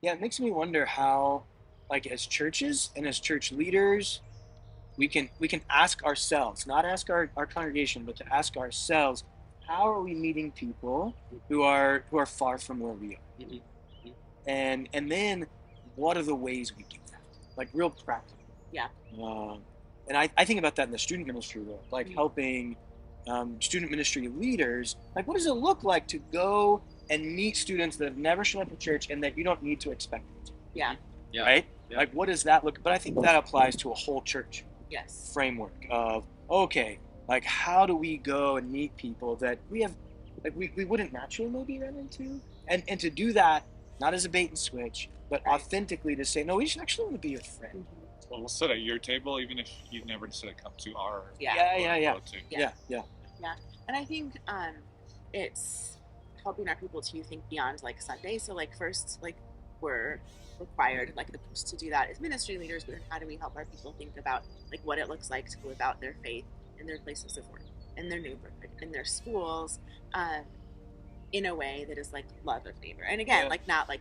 Yeah, it makes me wonder how, like as churches and as church leaders, we can ask ourselves, not ask our congregation, but to ask ourselves, how are we meeting people who are far from where we are? Mhm. And then what are the ways we do that? Like real practical. Yeah. Um, and I think about that in the student ministry world, like Mhm. helping student ministry leaders. Like, what does it look like to go and meet students that have never shown up at church and that you don't need to expect them to? Yeah. Yeah. Right? Yeah. Like, what does that look? But I think that applies to a whole church Yes. framework of, okay, like how do we go and meet people that we wouldn't naturally maybe run into, and to do that not as a bait and switch, but Right. authentically to say, no, we just actually want to be your friend. Well, we'll sit at your table, even if you've never decided to come to our. Yeah. Yeah. too. Yeah. And I think it's helping our people to think beyond like Sunday. So like first, like we're required like to do that as ministry leaders, but then how do we help our people think about like what it looks like to go about their faith in their places of work, in their neighborhood, in their schools, in a way that is like love of neighbor. And again, Yeah. like not like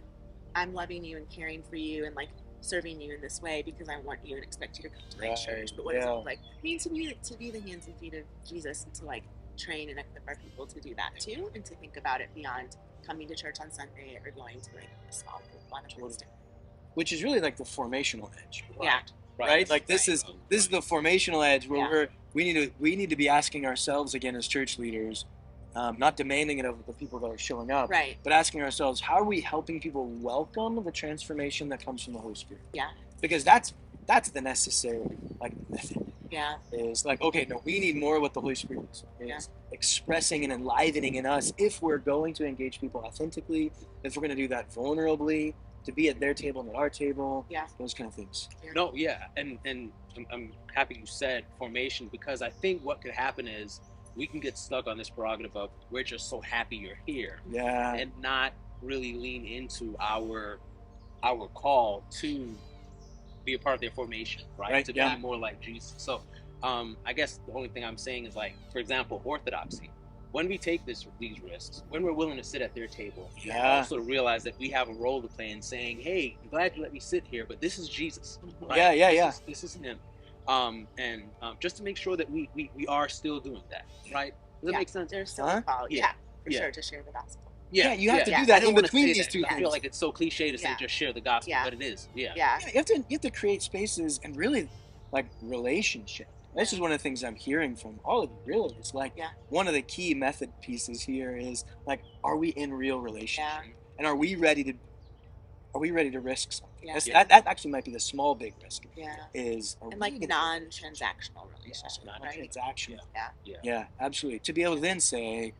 I'm loving you and caring for you and like serving you in this way because I want you and expect you to come to my Right, church. But what does it yeah. look like? I mean, to be the hands and feet of Jesus and to like train and equip our people to do that too, and to think about it beyond coming to church on Sunday or going to like a small group on a Wednesday. Which is really like the formational edge. Yeah. Right? Like this Right. is the formational edge where Yeah. we need to be asking ourselves again as church leaders, not demanding it of the people that are showing up, Right. but asking ourselves, how are we helping people welcome the transformation that comes from the Holy Spirit? Yeah. Because that's the necessary like method. Yeah. Is like, okay, no, we need more of what the Holy Spirit is expressing and enlivening in us if we're going to engage people authentically, if we're going to do that vulnerably, to be at their table, not our table, Yeah. those kind of things. No, yeah, and I'm happy you said formation, because I think what could happen is we can get stuck on this prerogative of we're just so happy you're here Yeah. and not really lean into our call to be a part of their formation, right? To Yeah. be more like Jesus. So I guess the only thing I'm saying is, like, for example, orthodoxy. When we take these risks, when we're willing to sit at their table, Yeah. also realize that we have a role to play in saying, "Hey, I'm glad you let me sit here, but this is Jesus." Right? Yeah. This is Him, and just to make sure that we are still doing that, right? Does that make sense? There's still Huh? a call. Yeah. For Yeah. sure, to share the gospel. Yeah, you have to do I that don't in wanna between say these that. two I feel things. like it's so cliche to say Yeah. just share the gospel, Yeah. but it is. Yeah. Yeah. Yeah, you have to create spaces and really like relationship. This is one of the things I'm hearing from all of you. Really, it's like one of the key method pieces here is like, are we in real relationship, and are we ready to risk something? Yeah. That actually might be the small big risk. Yeah. Is And like non-transactional relationship, right? Non-transactional. Yeah. Yeah, absolutely. To be able to then say,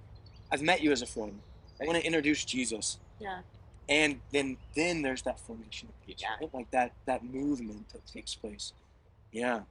I've met you as a friend. I want to introduce Jesus. Yeah. And then there's that formation of peace, Yeah. right? Like that movement that takes place. Yeah.